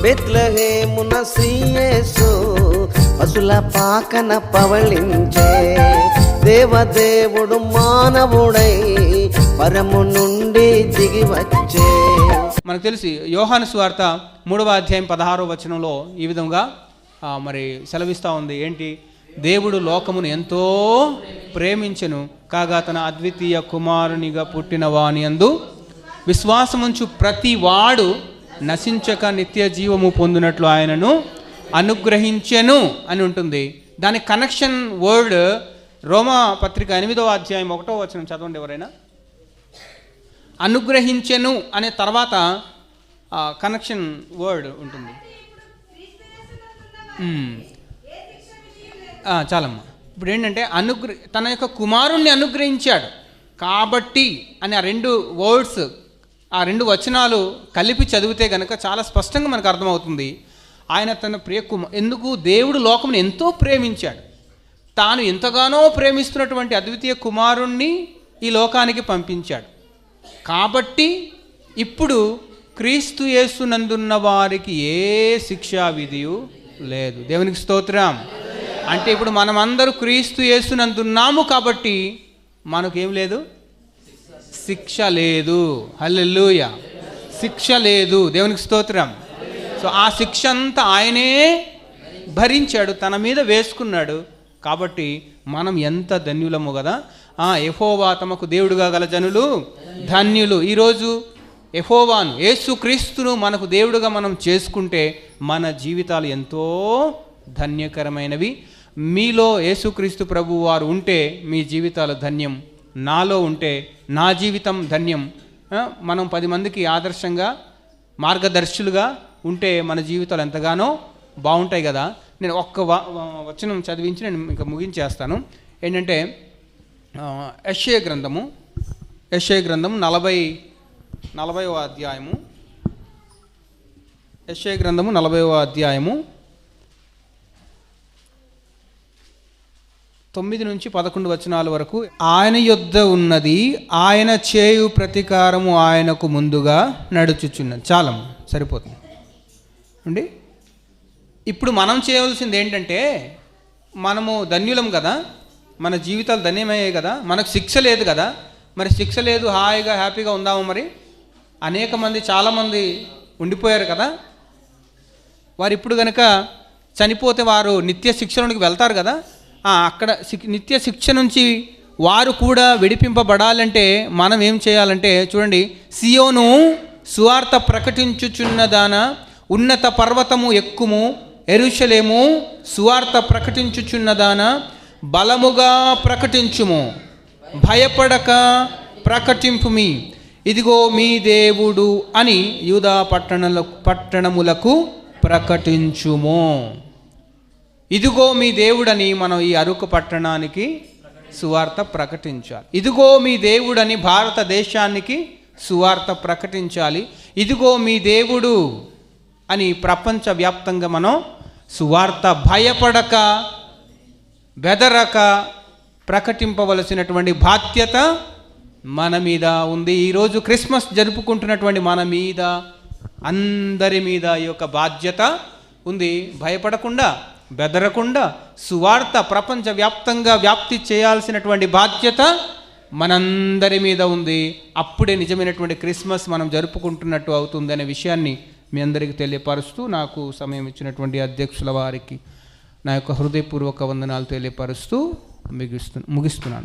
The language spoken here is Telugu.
బెత్లెహేమున శ్రీయేసు పశుల పాకన పవళించే. దేవదేవుడు మానవుడై పరము నుండి దిగి వచ్చే. మనకు తెలిసి యోహాను సువార్త 3:16 ఈ విధంగా మరి సెలవిస్తూ ఉంది. ఏంటి? దేవుడు లోకమును ఎంతో ప్రేమించెను, కాగా తన అద్వితీయ కుమారునిగా పుట్టిన వాని యందు విశ్వాసముంచు ప్రతి వాడు నశించక నిత్య జీవము పొందినట్లు ఆయనను అనుగ్రహించెను అని ఉంటుంది. దాని కనెక్షన్ వర్డ్ రోమా పత్రిక 8:1 చదవండి ఎవరైనా. అనుగ్రహించెను అనే తర్వాత కనెక్షన్ వర్డ్ ఉంటుంది. చాలమ్మా. ఇప్పుడు ఏంటంటే తన యొక్క కుమారుణ్ణి అనుగ్రహించాడు కాబట్టి అని ఆ రెండు వర్డ్స్, ఆ రెండు వచనాలు కలిపి చదివితే కనుక చాలా స్పష్టంగా మనకు అర్థమవుతుంది. ఆయన తన ఎందుకు దేవుడు లోకమును ఎంతో ప్రేమించాడు, తాను ఎంతగానో ప్రేమిస్తున్నటువంటి అద్వితీయ కుమారుణ్ణి ఈ లోకానికి పంపించాడు. కాబట్టి ఇప్పుడు క్రీస్తు యేసునందున్న వారికి ఏ శిక్షా విధియు లేదు. దేవునికి స్తోత్రం. అంటే ఇప్పుడు మనమందరూ క్రీస్తు యేసునందున్నాము కాబట్టి మనకేం లేదు, శిక్ష లేదు. హల్లెలూయా. శిక్ష లేదు. దేవునికి స్తోత్రం. సో ఆ శిక్ష అంతా ఆయనే భరించాడు, తన మీద వేసుకున్నాడు. కాబట్టి మనం ఎంత ధన్యులము కదా. యెహోవా తమకు దేవుడుగా గల జనులు ధన్యులు. ఈరోజు యెహోవాను, యేసు క్రీస్తును మనకు దేవుడుగా మనం చేసుకుంటే మన జీవితాలు ఎంతో ధన్యకరమైనవి. మీలో యేసుక్రీస్తు ప్రభు వారు ఉంటే మీ జీవితాలు ధన్యం, నాలో ఉంటే నా జీవితం ధన్యం. మనం 10 మందికి ఆదర్శంగా మార్గదర్శులుగా ఉంటే మన జీవితాలు ఎంతగానో బాగుంటాయి కదా. నేను ఒక్క వచనం చదివించి నేను ఇంకా ముగించేస్తాను. ఏంటంటే యెషయా గ్రంథము 40వ అధ్యాయము. యెషయా గ్రంథము 40వ అధ్యాయము 9-11 వచనాల వరకు. ఆయన యొద్ద ఉన్నది, ఆయన చేయు ప్రతీకారము ఆయనకు ముందుగా నడుచుచున్నది. చాలా సరిపోతుంది అండి. ఇప్పుడు మనం చేయవలసింది ఏంటంటే, మనము ధన్యులం కదా, మన జీవితాలు ధన్యమయ్యాయి కదా, మనకు శిక్ష లేదు కదా. మరి శిక్ష లేదు, హాయిగా హ్యాపీగా ఉందాము. మరి అనేక మంది, చాలామంది ఉండిపోయారు కదా. వారు ఇప్పుడు కనుక చనిపోతే వారు నిత్య శిక్షలోనికి వెళ్తారు కదా. అక్కడ నిత్య శిక్ష నుంచి వారు కూడా విడిపింపబడాలంటే మనం ఏం చేయాలంటే, చూడండి, సియోను సువార్త ప్రకటించుచున్నదాన, ఉన్నత పర్వతము ఎక్కుము, యెరూషలేము సువార్త ప్రకటించుచున్నదాన, బలముగా ప్రకటించుము, భయపడక ప్రకటింపుమి, ఇదిగో మీ దేవుడు అని యూదా పట్టణములకు ప్రకటించుము. ఇదిగో మీ దేవుడని మనం ఈ అరకు పట్టణానికి సువార్త ప్రకటించాలి. ఇదిగో మీ దేవుడని భారతదేశానికి సువార్త ప్రకటించాలి. ఇదిగో మీ దేవుడు అని ప్రపంచవ్యాప్తంగా మనం సువార్త భయపడక బెదరక ప్రకటింపవలసినటువంటి బాధ్యత మన మీద ఉంది. ఈరోజు క్రిస్మస్ జరుపుకుంటున్నటువంటి మన మీద, అందరి మీద ఈ యొక్క బాధ్యత ఉంది. భయపడకుండా బెదరకుండా సువార్త ప్రపంచవ్యాప్తంగా వ్యాప్తి చేయాల్సినటువంటి బాధ్యత మనందరి మీద ఉంది. అప్పుడే నిజమైనటువంటి క్రిస్మస్ మనం జరుపుకుంటున్నట్టు అవుతుంది అనే విషయాన్ని మీ అందరికీ తెలియపరుస్తూ, నాకు సమయం ఇచ్చినటువంటి అధ్యక్షుల వారికి నా యొక్క హృదయపూర్వక వందనాలు తెలియపరుస్తూ ముగిస్తున్నాను.